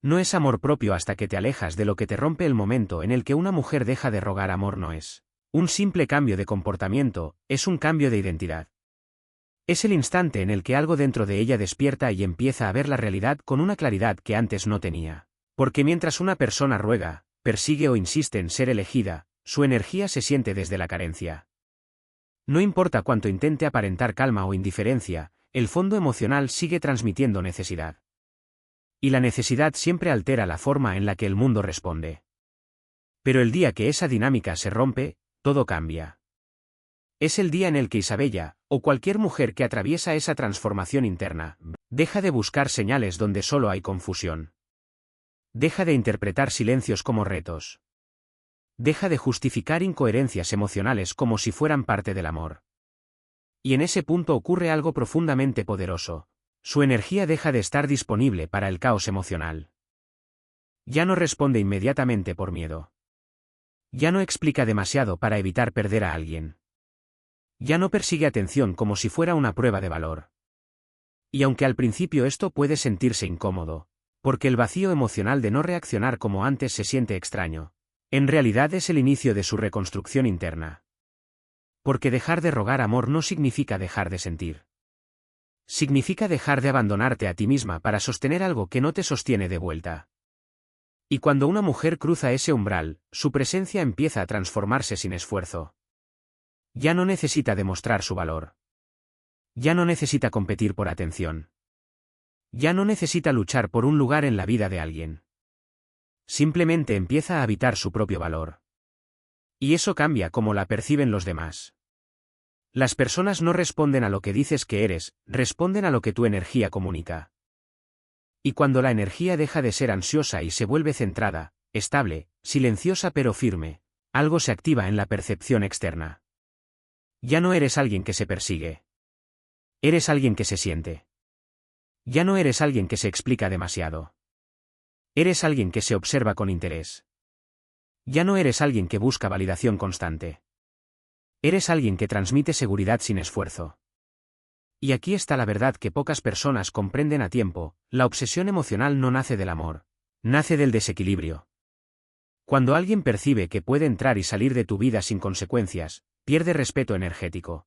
No es amor propio hasta que te alejas de lo que te rompe. El momento en el que una mujer deja de rogar amor no es un simple cambio de comportamiento, es un cambio de identidad. Es el instante en el que algo dentro de ella despierta y empieza a ver la realidad con una claridad que antes no tenía. Porque mientras una persona ruega, persigue o insiste en ser elegida, su energía se siente desde la carencia. No importa cuánto intente aparentar calma o indiferencia, el fondo emocional sigue transmitiendo necesidad. Y la necesidad siempre altera la forma en la que el mundo responde. Pero el día que esa dinámica se rompe, todo cambia. Es el día en el que Isabella, o cualquier mujer que atraviesa esa transformación interna, deja de buscar señales donde solo hay confusión. Deja de interpretar silencios como retos. Deja de justificar incoherencias emocionales como si fueran parte del amor. Y en ese punto ocurre algo profundamente poderoso. Su energía deja de estar disponible para el caos emocional. Ya no responde inmediatamente por miedo. Ya no explica demasiado para evitar perder a alguien. Ya no persigue atención como si fuera una prueba de valor. Y aunque al principio esto puede sentirse incómodo, porque el vacío emocional de no reaccionar como antes se siente extraño, en realidad es el inicio de su reconstrucción interna. Porque dejar de rogar amor no significa dejar de sentir. Significa dejar de abandonarte a ti misma para sostener algo que no te sostiene de vuelta. Y cuando una mujer cruza ese umbral, su presencia empieza a transformarse sin esfuerzo. Ya no necesita demostrar su valor. Ya no necesita competir por atención. Ya no necesita luchar por un lugar en la vida de alguien. Simplemente empieza a habitar su propio valor. Y eso cambia cómo la perciben los demás. Las personas no responden a lo que dices que eres, responden a lo que tu energía comunica. Y cuando la energía deja de ser ansiosa y se vuelve centrada, estable, silenciosa pero firme, algo se activa en la percepción externa. Ya no eres alguien que se persigue. Eres alguien que se siente. Ya no eres alguien que se explica demasiado. Eres alguien que se observa con interés. Ya no eres alguien que busca validación constante. Eres alguien que transmite seguridad sin esfuerzo. Y aquí está la verdad que pocas personas comprenden a tiempo: la obsesión emocional no nace del amor, nace del desequilibrio. Cuando alguien percibe que puede entrar y salir de tu vida sin consecuencias, pierde respeto energético.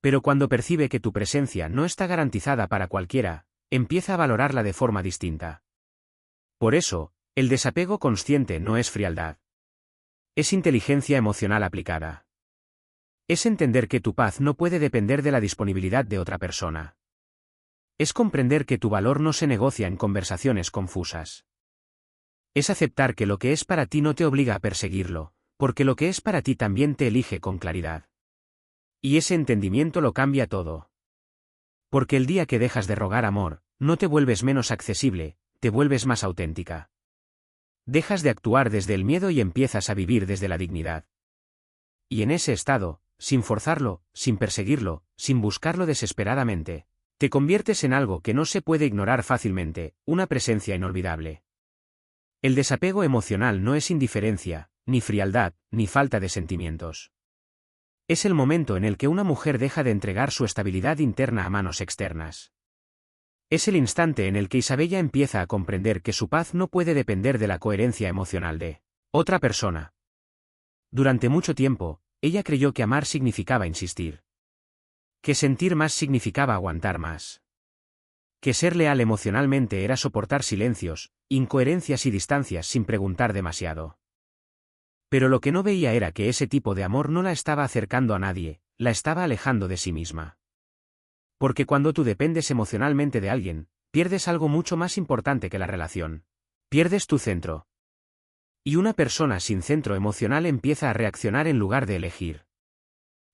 Pero cuando percibe que tu presencia no está garantizada para cualquiera, empieza a valorarla de forma distinta. Por eso, el desapego consciente no es frialdad. Es inteligencia emocional aplicada. Es entender que tu paz no puede depender de la disponibilidad de otra persona. Es comprender que tu valor no se negocia en conversaciones confusas. Es aceptar que lo que es para ti no te obliga a perseguirlo, porque lo que es para ti también te elige con claridad. Y ese entendimiento lo cambia todo. Porque el día que dejas de rogar amor, no te vuelves menos accesible, te vuelves más auténtica. Dejas de actuar desde el miedo y empiezas a vivir desde la dignidad. Y en ese estado, sin forzarlo, sin perseguirlo, sin buscarlo desesperadamente, te conviertes en algo que no se puede ignorar fácilmente, una presencia inolvidable. El desapego emocional no es indiferencia, ni frialdad, ni falta de sentimientos. Es el momento en el que una mujer deja de entregar su estabilidad interna a manos externas. Es el instante en el que Isabella empieza a comprender que su paz no puede depender de la coherencia emocional de otra persona. Durante mucho tiempo, ella creyó que amar significaba insistir. Que sentir más significaba aguantar más. Que ser leal emocionalmente era soportar silencios, incoherencias y distancias sin preguntar demasiado. Pero lo que no veía era que ese tipo de amor no la estaba acercando a nadie, la estaba alejando de sí misma. Porque cuando tú dependes emocionalmente de alguien, pierdes algo mucho más importante que la relación. Pierdes tu centro. Y una persona sin centro emocional empieza a reaccionar en lugar de elegir.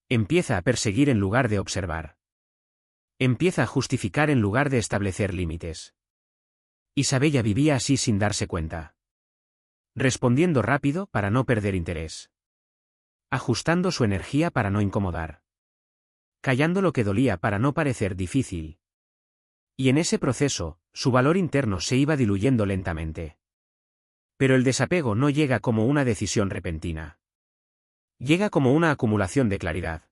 Empieza a perseguir en lugar de observar. Empieza a justificar en lugar de establecer límites. Isabella vivía así sin darse cuenta. Respondiendo rápido para no perder interés. Ajustando su energía para no incomodar. Callando lo que dolía para no parecer difícil. Y en ese proceso, su valor interno se iba diluyendo lentamente. Pero el desapego no llega como una decisión repentina. Llega como una acumulación de claridad.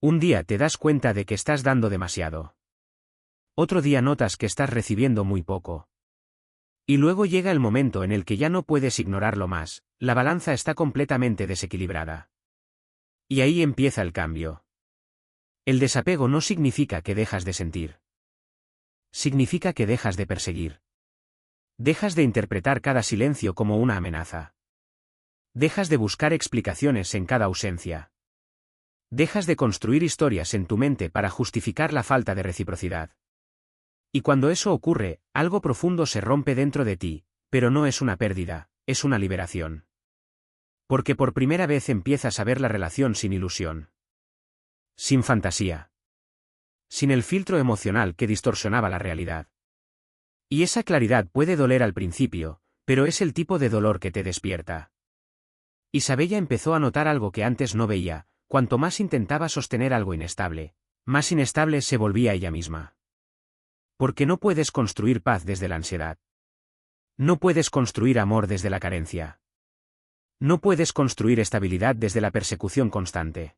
Un día te das cuenta de que estás dando demasiado. Otro día notas que estás recibiendo muy poco. Y luego llega el momento en el que ya no puedes ignorarlo más, la balanza está completamente desequilibrada. Y ahí empieza el cambio. El desapego no significa que dejas de sentir. Significa que dejas de perseguir. Dejas de interpretar cada silencio como una amenaza. Dejas de buscar explicaciones en cada ausencia. Dejas de construir historias en tu mente para justificar la falta de reciprocidad. Y cuando eso ocurre, algo profundo se rompe dentro de ti, pero no es una pérdida, es una liberación. Porque por primera vez empiezas a ver la relación sin ilusión. Sin fantasía. Sin el filtro emocional que distorsionaba la realidad. Y esa claridad puede doler al principio, pero es el tipo de dolor que te despierta. Isabella empezó a notar algo que antes no veía, cuanto más intentaba sostener algo inestable, más inestable se volvía ella misma. Porque no puedes construir paz desde la ansiedad. No puedes construir amor desde la carencia. No puedes construir estabilidad desde la persecución constante.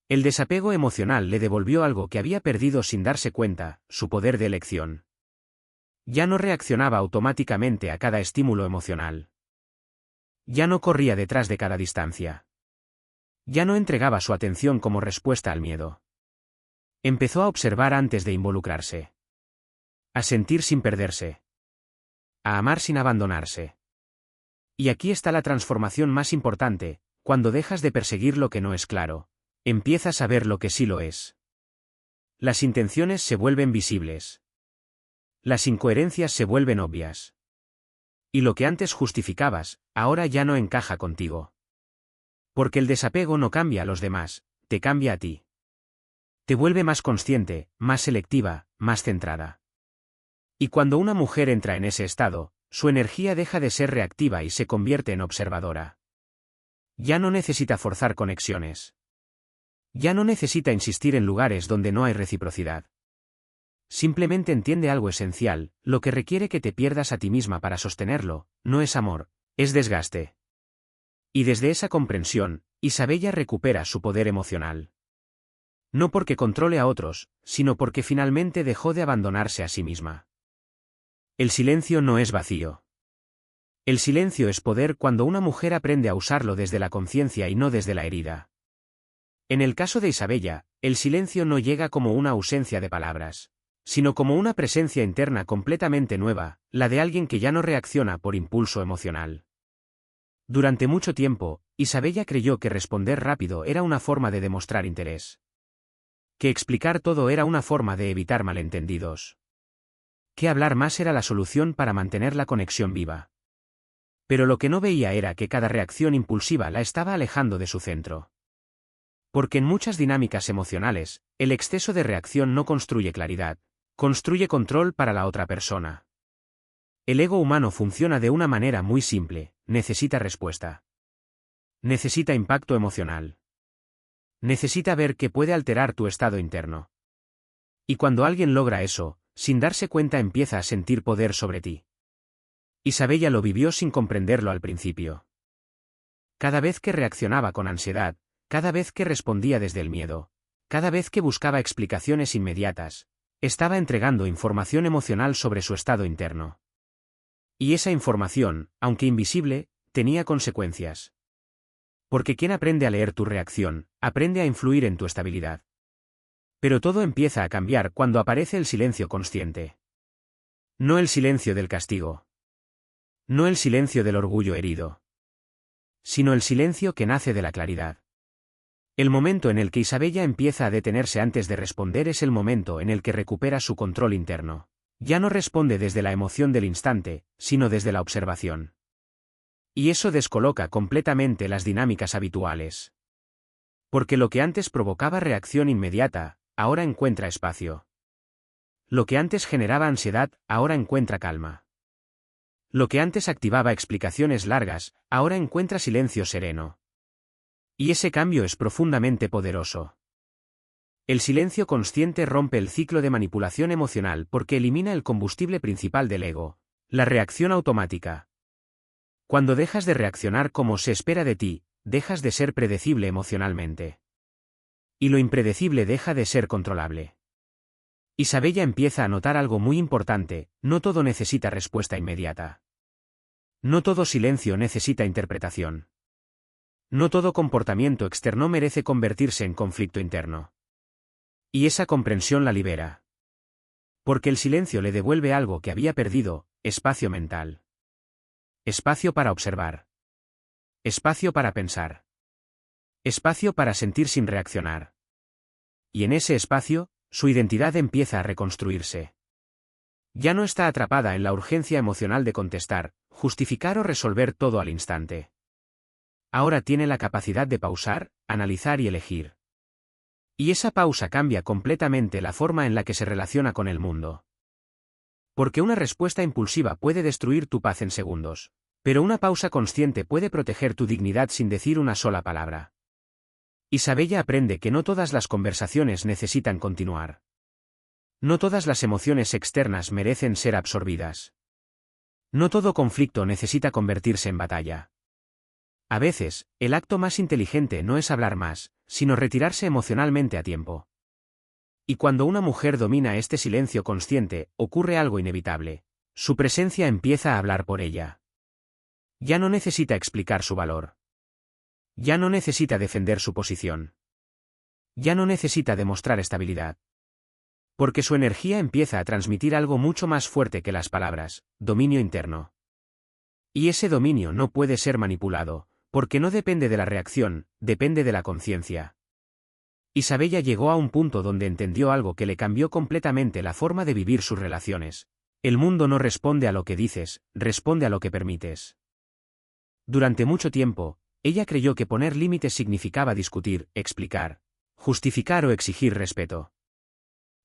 El desapego emocional le devolvió algo que había perdido sin darse cuenta, su poder de elección. Ya no reaccionaba automáticamente a cada estímulo emocional. Ya no corría detrás de cada distancia. Ya no entregaba su atención como respuesta al miedo. Empezó a observar antes de involucrarse. A sentir sin perderse. A amar sin abandonarse. Y aquí está la transformación más importante, cuando dejas de perseguir lo que no es claro, empiezas a ver lo que sí lo es. Las intenciones se vuelven visibles. Las incoherencias se vuelven obvias. Y lo que antes justificabas, ahora ya no encaja contigo. Porque el desapego no cambia a los demás, te cambia a ti. Te vuelve más consciente, más selectiva, más centrada. Y cuando una mujer entra en ese estado, su energía deja de ser reactiva y se convierte en observadora. Ya no necesita forzar conexiones. Ya no necesita insistir en lugares donde no hay reciprocidad. Simplemente entiende algo esencial, lo que requiere que te pierdas a ti misma para sostenerlo, no es amor, es desgaste. Y desde esa comprensión, Isabella recupera su poder emocional. No porque controle a otros, sino porque finalmente dejó de abandonarse a sí misma. El silencio no es vacío. El silencio es poder cuando una mujer aprende a usarlo desde la conciencia y no desde la herida. En el caso de Isabella, el silencio no llega como una ausencia de palabras, sino como una presencia interna completamente nueva, la de alguien que ya no reacciona por impulso emocional. Durante mucho tiempo, Isabella creyó que responder rápido era una forma de demostrar interés. Que explicar todo era una forma de evitar malentendidos. Que hablar más era la solución para mantener la conexión viva. Pero lo que no veía era que cada reacción impulsiva la estaba alejando de su centro. Porque en muchas dinámicas emocionales, el exceso de reacción no construye claridad, construye control para la otra persona. El ego humano funciona de una manera muy simple, necesita respuesta. Necesita impacto emocional. Necesita ver que puede alterar tu estado interno. Y cuando alguien logra eso, sin darse cuenta empieza a sentir poder sobre ti. Isabella lo vivió sin comprenderlo al principio. Cada vez que reaccionaba con ansiedad, cada vez que respondía desde el miedo, cada vez que buscaba explicaciones inmediatas, estaba entregando información emocional sobre su estado interno. Y esa información, aunque invisible, tenía consecuencias. Porque quien aprende a leer tu reacción, aprende a influir en tu estabilidad. Pero todo empieza a cambiar cuando aparece el silencio consciente. No el silencio del castigo. No el silencio del orgullo herido. Sino el silencio que nace de la claridad. El momento en el que Isabella empieza a detenerse antes de responder es el momento en el que recupera su control interno. Ya no responde desde la emoción del instante, sino desde la observación. Y eso descoloca completamente las dinámicas habituales. Porque lo que antes provocaba reacción inmediata, ahora encuentra espacio. Lo que antes generaba ansiedad, ahora encuentra calma. Lo que antes activaba explicaciones largas, ahora encuentra silencio sereno. Y ese cambio es profundamente poderoso. El silencio consciente rompe el ciclo de manipulación emocional porque elimina el combustible principal del ego, la reacción automática. Cuando dejas de reaccionar como se espera de ti, dejas de ser predecible emocionalmente. Y lo impredecible deja de ser controlable. Isabella empieza a notar algo muy importante: no todo necesita respuesta inmediata. No todo silencio necesita interpretación. No todo comportamiento externo merece convertirse en conflicto interno. Y esa comprensión la libera. Porque el silencio le devuelve algo que había perdido: espacio mental. Espacio para observar. Espacio para pensar. Espacio para sentir sin reaccionar. Y en ese espacio, su identidad empieza a reconstruirse. Ya no está atrapada en la urgencia emocional de contestar, justificar o resolver todo al instante. Ahora tiene la capacidad de pausar, analizar y elegir. Y esa pausa cambia completamente la forma en la que se relaciona con el mundo. Porque una respuesta impulsiva puede destruir tu paz en segundos, pero una pausa consciente puede proteger tu dignidad sin decir una sola palabra. Isabella aprende que no todas las conversaciones necesitan continuar. No todas las emociones externas merecen ser absorbidas. No todo conflicto necesita convertirse en batalla. A veces, el acto más inteligente no es hablar más, sino retirarse emocionalmente a tiempo. Y cuando una mujer domina este silencio consciente, ocurre algo inevitable: su presencia empieza a hablar por ella. Ya no necesita explicar su valor. Ya no necesita defender su posición. Ya no necesita demostrar estabilidad. Porque su energía empieza a transmitir algo mucho más fuerte que las palabras: dominio interno. Y ese dominio no puede ser manipulado, porque no depende de la reacción, depende de la conciencia. Isabella llegó a un punto donde entendió algo que le cambió completamente la forma de vivir sus relaciones: el mundo no responde a lo que dices, responde a lo que permites. Durante mucho tiempo, ella creyó que poner límites significaba discutir, explicar, justificar o exigir respeto.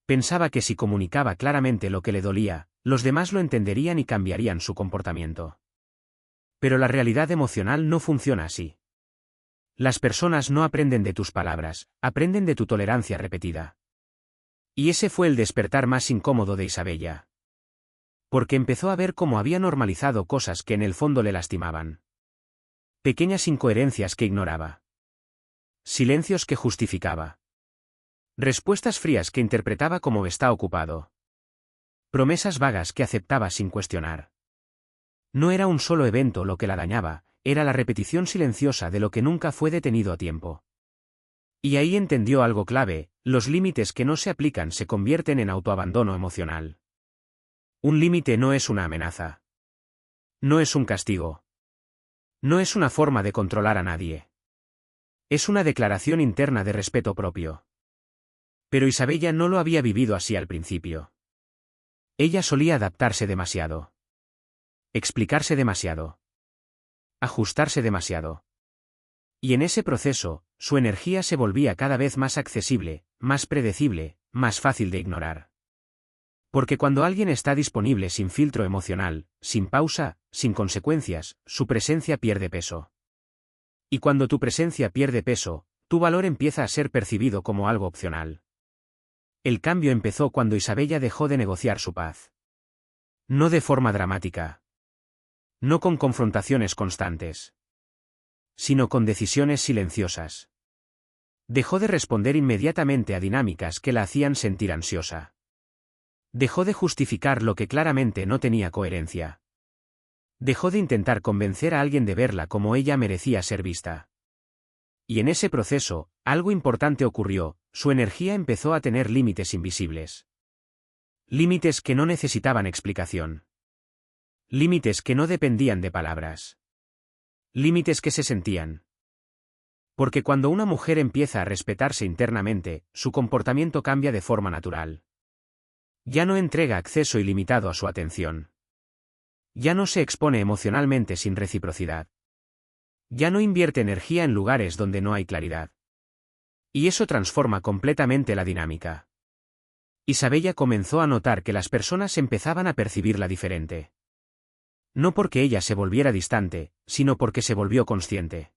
Pensaba que si comunicaba claramente lo que le dolía, los demás lo entenderían y cambiarían su comportamiento. Pero la realidad emocional no funciona así. Las personas no aprenden de tus palabras, aprenden de tu tolerancia repetida. Y ese fue el despertar más incómodo de Isabella. Porque empezó a ver cómo había normalizado cosas que en el fondo le lastimaban. Pequeñas incoherencias que ignoraba. Silencios que justificaba. Respuestas frías que interpretaba como está ocupado. Promesas vagas que aceptaba sin cuestionar. No era un solo evento lo que la dañaba, era la repetición silenciosa de lo que nunca fue detenido a tiempo. Y ahí entendió algo clave: los límites que no se aplican se convierten en autoabandono emocional. Un límite no es una amenaza. No es un castigo. No es una forma de controlar a nadie. Es una declaración interna de respeto propio. Pero Isabella no lo había vivido así al principio. Ella solía adaptarse demasiado. Explicarse demasiado. Ajustarse demasiado. Y en ese proceso, su energía se volvía cada vez más accesible, más predecible, más fácil de ignorar. Porque cuando alguien está disponible sin filtro emocional, sin pausa, sin consecuencias, su presencia pierde peso. Y cuando tu presencia pierde peso, tu valor empieza a ser percibido como algo opcional. El cambio empezó cuando Isabella dejó de negociar su paz. No de forma dramática. No con confrontaciones constantes. Sino con decisiones silenciosas. Dejó de responder inmediatamente a dinámicas que la hacían sentir ansiosa. Dejó de justificar lo que claramente no tenía coherencia. Dejó de intentar convencer a alguien de verla como ella merecía ser vista. Y en ese proceso, algo importante ocurrió: su energía empezó a tener límites invisibles. Límites que no necesitaban explicación. Límites que no dependían de palabras. Límites que se sentían. Porque cuando una mujer empieza a respetarse internamente, su comportamiento cambia de forma natural. Ya no entrega acceso ilimitado a su atención. Ya no se expone emocionalmente sin reciprocidad. Ya no invierte energía en lugares donde no hay claridad. Y eso transforma completamente la dinámica. Isabella comenzó a notar que las personas empezaban a percibirla diferente. No porque ella se volviera distante, sino porque se volvió consciente.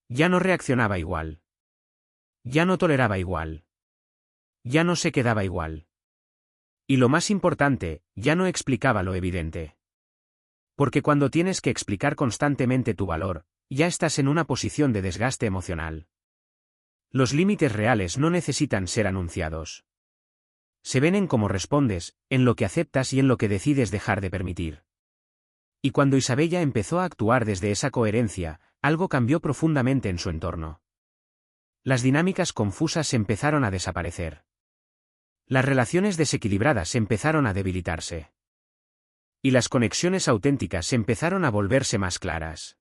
Ya no reaccionaba igual. Ya no toleraba igual. Ya no se quedaba igual. Y lo más importante, ya no explicaba lo evidente. Porque cuando tienes que explicar constantemente tu valor, ya estás en una posición de desgaste emocional. Los límites reales no necesitan ser anunciados. Se ven en cómo respondes, en lo que aceptas y en lo que decides dejar de permitir. Y cuando Isabella empezó a actuar desde esa coherencia, algo cambió profundamente en su entorno. Las dinámicas confusas empezaron a desaparecer. Las relaciones desequilibradas empezaron a debilitarse. Y las conexiones auténticas empezaron a volverse más claras.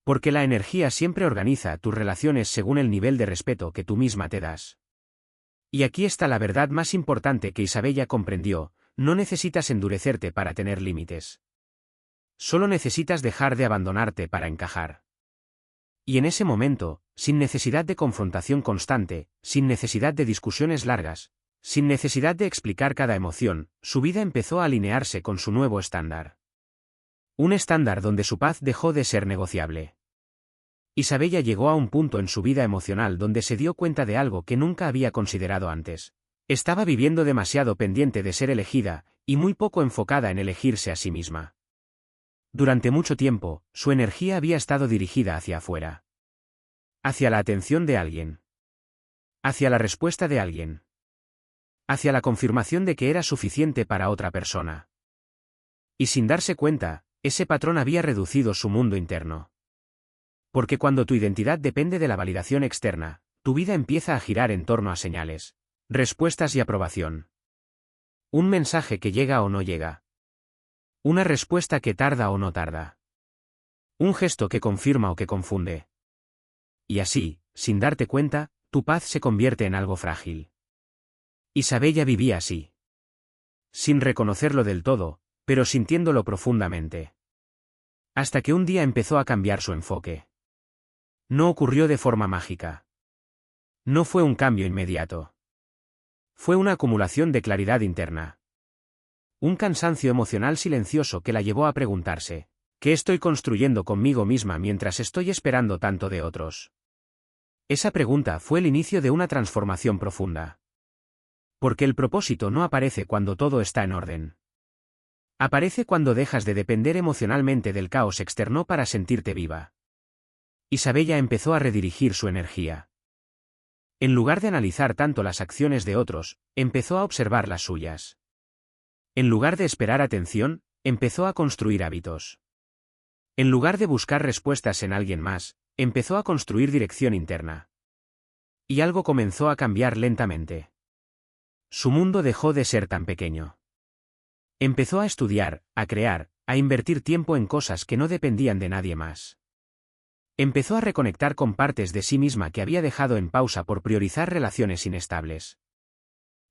Porque la energía siempre organiza tus relaciones según el nivel de respeto que tú misma te das. Y aquí está la verdad más importante que Isabella comprendió: no necesitas endurecerte para tener límites. Solo necesitas dejar de abandonarte para encajar. Y en ese momento, sin necesidad de confrontación constante, sin necesidad de discusiones largas, sin necesidad de explicar cada emoción, su vida empezó a alinearse con su nuevo estándar. Un estándar donde su paz dejó de ser negociable. Isabella llegó a un punto en su vida emocional donde se dio cuenta de algo que nunca había considerado antes. Estaba viviendo demasiado pendiente de ser elegida, y muy poco enfocada en elegirse a sí misma. Durante mucho tiempo, su energía había estado dirigida hacia afuera. Hacia la atención de alguien. Hacia la respuesta de alguien. Hacia la confirmación de que era suficiente para otra persona. Y sin darse cuenta, ese patrón había reducido su mundo interno. Porque cuando tu identidad depende de la validación externa, tu vida empieza a girar en torno a señales, respuestas y aprobación. Un mensaje que llega o no llega. Una respuesta que tarda o no tarda. Un gesto que confirma o que confunde. Y así, sin darte cuenta, tu paz se convierte en algo frágil. Isabella vivía así. Sin reconocerlo del todo, pero sintiéndolo profundamente. Hasta que un día empezó a cambiar su enfoque. No ocurrió de forma mágica. No fue un cambio inmediato. Fue una acumulación de claridad interna. Un cansancio emocional silencioso que la llevó a preguntarse: ¿qué estoy construyendo conmigo misma mientras estoy esperando tanto de otros? Esa pregunta fue el inicio de una transformación profunda. Porque el propósito no aparece cuando todo está en orden. Aparece cuando dejas de depender emocionalmente del caos externo para sentirte viva. Isabella empezó a redirigir su energía. En lugar de analizar tanto las acciones de otros, empezó a observar las suyas. En lugar de esperar atención, empezó a construir hábitos. En lugar de buscar respuestas en alguien más, empezó a construir dirección interna. Y algo comenzó a cambiar lentamente. Su mundo dejó de ser tan pequeño. Empezó a estudiar, a crear, a invertir tiempo en cosas que no dependían de nadie más. Empezó a reconectar con partes de sí misma que había dejado en pausa por priorizar relaciones inestables.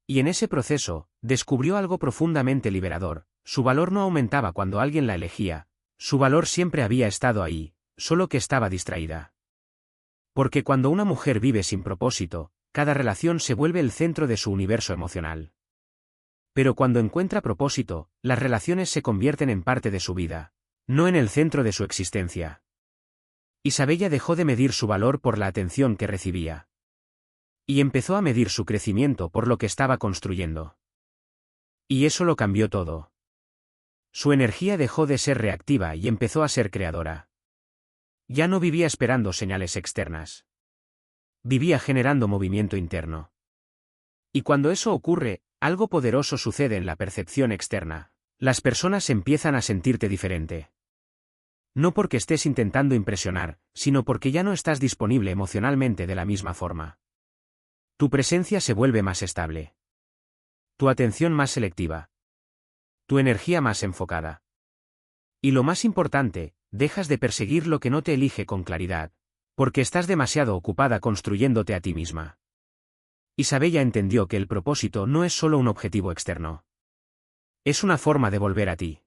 Y en ese proceso, descubrió algo profundamente liberador: su valor no aumentaba cuando alguien la elegía, su valor siempre había estado ahí, solo que estaba distraída. Porque cuando una mujer vive sin propósito, cada relación se vuelve el centro de su universo emocional. Pero cuando encuentra propósito, las relaciones se convierten en parte de su vida, no en el centro de su existencia. Isabella dejó de medir su valor por la atención que recibía. Y empezó a medir su crecimiento por lo que estaba construyendo. Y eso lo cambió todo. Su energía dejó de ser reactiva y empezó a ser creadora. Ya no vivía esperando señales externas. Vivía generando movimiento interno. Y cuando eso ocurre, algo poderoso sucede en la percepción externa. Las personas empiezan a sentirte diferente. No porque estés intentando impresionar, sino porque ya no estás disponible emocionalmente de la misma forma. Tu presencia se vuelve más estable. Tu atención más selectiva. Tu energía más enfocada. Y lo más importante, dejas de perseguir lo que no te elige con claridad, porque estás demasiado ocupada construyéndote a ti misma. Isabella entendió que el propósito no es solo un objetivo externo. Es una forma de volver a ti.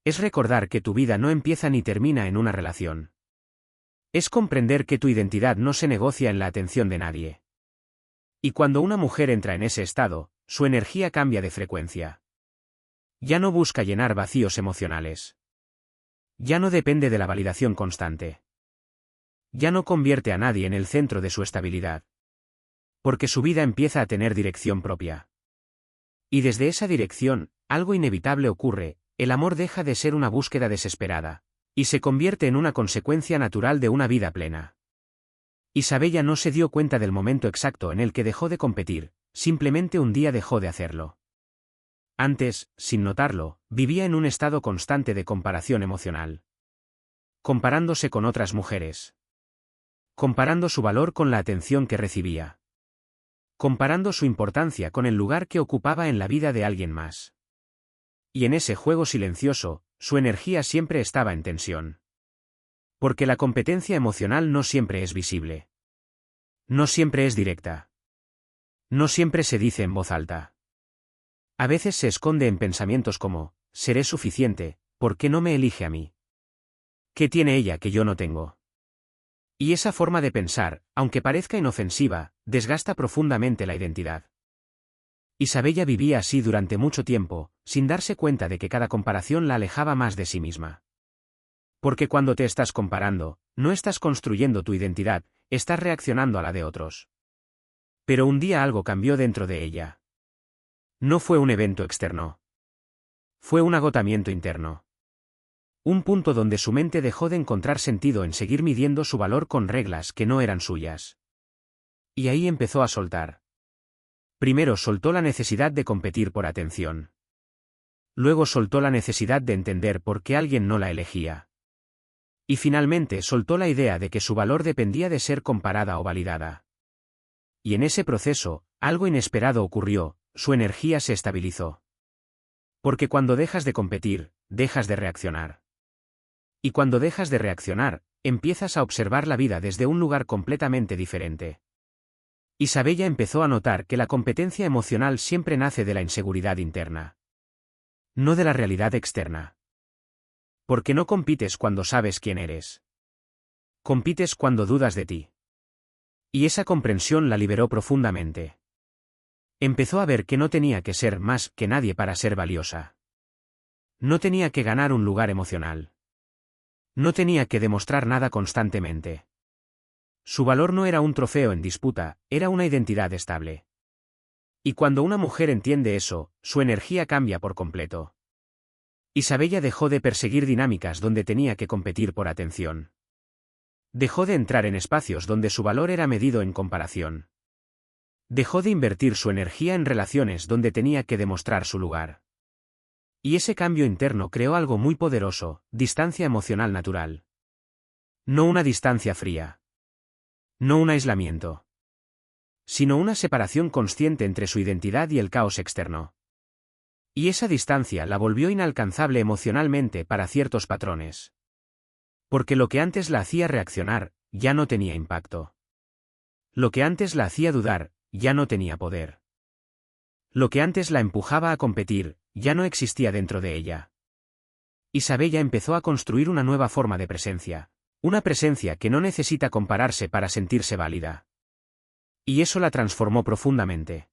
Es recordar que tu vida no empieza ni termina en una relación. Es comprender que tu identidad no se negocia en la atención de nadie. Y cuando una mujer entra en ese estado, su energía cambia de frecuencia. Ya no busca llenar vacíos emocionales. Ya no depende de la validación constante. Ya no convierte a nadie en el centro de su estabilidad. Porque su vida empieza a tener dirección propia. Y desde esa dirección, algo inevitable ocurre: el amor deja de ser una búsqueda desesperada, y se convierte en una consecuencia natural de una vida plena. Isabella no se dio cuenta del momento exacto en el que dejó de competir, simplemente un día dejó de hacerlo. Antes, sin notarlo, vivía en un estado constante de comparación emocional. Comparándose con otras mujeres. Comparando su valor con la atención que recibía. Comparando su importancia con el lugar que ocupaba en la vida de alguien más. Y en ese juego silencioso, su energía siempre estaba en tensión. Porque la competencia emocional no siempre es visible. No siempre es directa. No siempre se dice en voz alta. A veces se esconde en pensamientos como, seré suficiente, ¿por qué no me elige a mí? ¿Qué tiene ella que yo no tengo? Y esa forma de pensar, aunque parezca inofensiva, desgasta profundamente la identidad. Isabella vivía así durante mucho tiempo, sin darse cuenta de que cada comparación la alejaba más de sí misma. Porque cuando te estás comparando, no estás construyendo tu identidad, estás reaccionando a la de otros. Pero un día algo cambió dentro de ella. No fue un evento externo. Fue un agotamiento interno. Un punto donde su mente dejó de encontrar sentido en seguir midiendo su valor con reglas que no eran suyas. Y ahí empezó a soltar. Primero soltó la necesidad de competir por atención. Luego soltó la necesidad de entender por qué alguien no la elegía. Y finalmente soltó la idea de que su valor dependía de ser comparada o validada. Y en ese proceso, algo inesperado ocurrió, su energía se estabilizó. Porque cuando dejas de competir, dejas de reaccionar. Y cuando dejas de reaccionar, empiezas a observar la vida desde un lugar completamente diferente. Isabella empezó a notar que la competencia emocional siempre nace de la inseguridad interna. No de la realidad externa. Porque no compites cuando sabes quién eres. Compites cuando dudas de ti. Y esa comprensión la liberó profundamente. Empezó a ver que no tenía que ser más que nadie para ser valiosa. No tenía que ganar un lugar emocional. No tenía que demostrar nada constantemente. Su valor no era un trofeo en disputa, era una identidad estable. Y cuando una mujer entiende eso, su energía cambia por completo. Isabella dejó de perseguir dinámicas donde tenía que competir por atención. Dejó de entrar en espacios donde su valor era medido en comparación. Dejó de invertir su energía en relaciones donde tenía que demostrar su lugar. Y ese cambio interno creó algo muy poderoso, distancia emocional natural. No una distancia fría. No un aislamiento. Sino una separación consciente entre su identidad y el caos externo. Y esa distancia la volvió inalcanzable emocionalmente para ciertos patrones. Porque lo que antes la hacía reaccionar, ya no tenía impacto. Lo que antes la hacía dudar, ya no tenía poder. Lo que antes la empujaba a competir, ya no existía dentro de ella. Isabella empezó a construir una nueva forma de presencia, una presencia que no necesita compararse para sentirse válida. Y eso la transformó profundamente.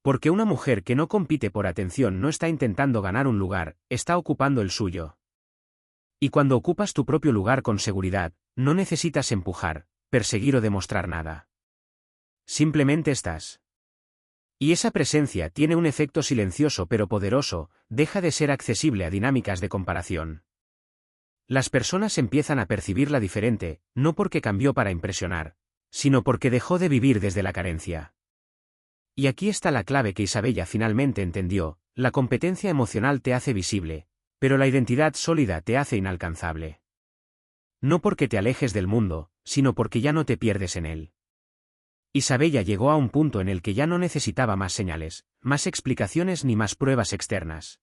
Porque una mujer que no compite por atención no está intentando ganar un lugar, está ocupando el suyo. Y cuando ocupas tu propio lugar con seguridad, no necesitas empujar, perseguir o demostrar nada. Simplemente estás. Y esa presencia tiene un efecto silencioso pero poderoso, deja de ser accesible a dinámicas de comparación. Las personas empiezan a percibirla diferente, no porque cambió para impresionar, sino porque dejó de vivir desde la carencia. Y aquí está la clave que Isabella finalmente entendió, la competencia emocional te hace visible, pero la identidad sólida te hace inalcanzable. No porque te alejes del mundo, sino porque ya no te pierdes en él. Isabella llegó a un punto en el que ya no necesitaba más señales, más explicaciones ni más pruebas externas.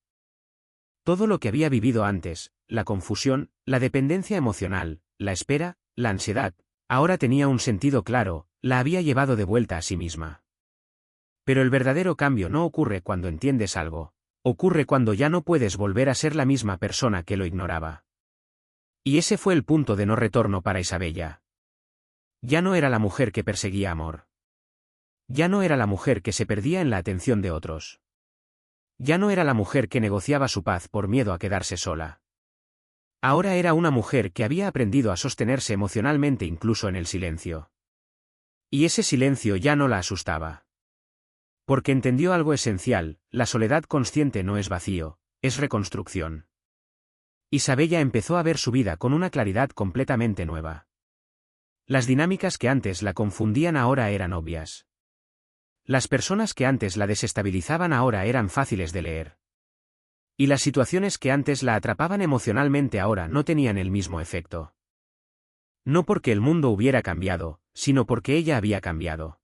Todo lo que había vivido antes, la confusión, la dependencia emocional, la espera, la ansiedad, ahora tenía un sentido claro, la había llevado de vuelta a sí misma. Pero el verdadero cambio no ocurre cuando entiendes algo, ocurre cuando ya no puedes volver a ser la misma persona que lo ignoraba. Y ese fue el punto de no retorno para Isabella. Ya no era la mujer que perseguía amor. Ya no era la mujer que se perdía en la atención de otros. Ya no era la mujer que negociaba su paz por miedo a quedarse sola. Ahora era una mujer que había aprendido a sostenerse emocionalmente incluso en el silencio. Y ese silencio ya no la asustaba. Porque entendió algo esencial, la soledad consciente no es vacío, es reconstrucción. Isabella empezó a ver su vida con una claridad completamente nueva. Las dinámicas que antes la confundían ahora eran obvias. Las personas que antes la desestabilizaban ahora eran fáciles de leer. Y las situaciones que antes la atrapaban emocionalmente ahora no tenían el mismo efecto. No porque el mundo hubiera cambiado, sino porque ella había cambiado.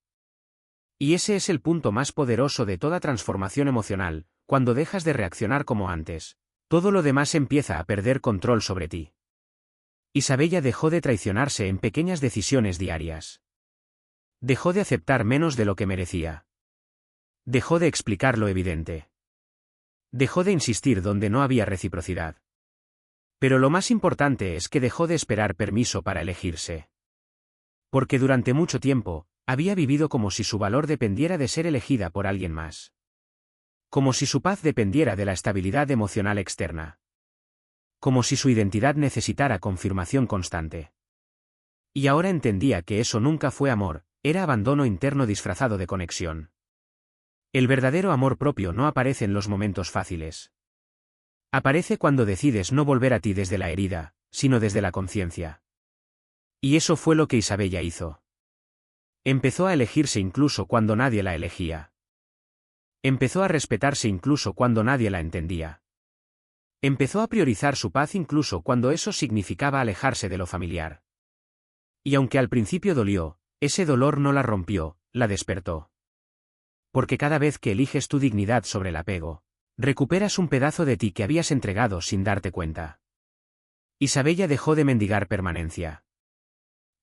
Y ese es el punto más poderoso de toda transformación emocional, cuando dejas de reaccionar como antes. Todo lo demás empieza a perder control sobre ti. Isabella dejó de traicionarse en pequeñas decisiones diarias. Dejó de aceptar menos de lo que merecía. Dejó de explicar lo evidente. Dejó de insistir donde no había reciprocidad. Pero lo más importante es que dejó de esperar permiso para elegirse. Porque durante mucho tiempo, había vivido como si su valor dependiera de ser elegida por alguien más. Como si su paz dependiera de la estabilidad emocional externa. Como si su identidad necesitara confirmación constante. Y ahora entendía que eso nunca fue amor, era abandono interno disfrazado de conexión. El verdadero amor propio no aparece en los momentos fáciles. Aparece cuando decides no volver a ti desde la herida, sino desde la conciencia. Y eso fue lo que Isabella hizo. Empezó a elegirse incluso cuando nadie la elegía. Empezó a respetarse incluso cuando nadie la entendía. Empezó a priorizar su paz incluso cuando eso significaba alejarse de lo familiar. Y aunque al principio dolió, ese dolor no la rompió, la despertó. Porque cada vez que eliges tu dignidad sobre el apego, recuperas un pedazo de ti que habías entregado sin darte cuenta. Isabella dejó de mendigar permanencia.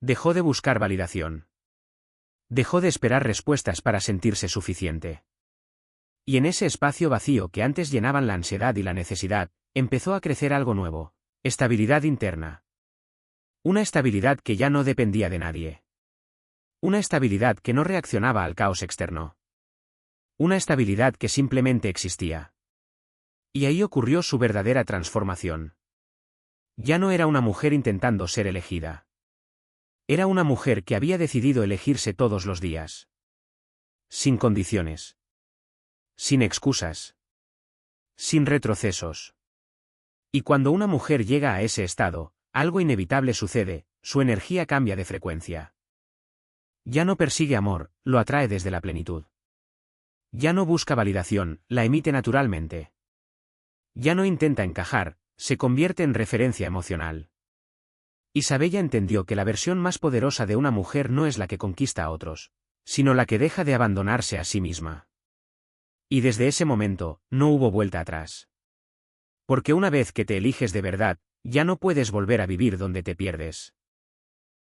Dejó de buscar validación. Dejó de esperar respuestas para sentirse suficiente. Y en ese espacio vacío que antes llenaban la ansiedad y la necesidad, empezó a crecer algo nuevo: estabilidad interna. Una estabilidad que ya no dependía de nadie. Una estabilidad que no reaccionaba al caos externo. Una estabilidad que simplemente existía. Y ahí ocurrió su verdadera transformación. Ya no era una mujer intentando ser elegida. Era una mujer que había decidido elegirse todos los días. Sin condiciones. Sin excusas. Sin retrocesos. Y cuando una mujer llega a ese estado, algo inevitable sucede: su energía cambia de frecuencia. Ya no persigue amor, lo atrae desde la plenitud. Ya no busca validación, la emite naturalmente. Ya no intenta encajar, se convierte en referencia emocional. Isabella entendió que la versión más poderosa de una mujer no es la que conquista a otros, sino la que deja de abandonarse a sí misma. Y desde ese momento, no hubo vuelta atrás. Porque una vez que te eliges de verdad, ya no puedes volver a vivir donde te pierdes.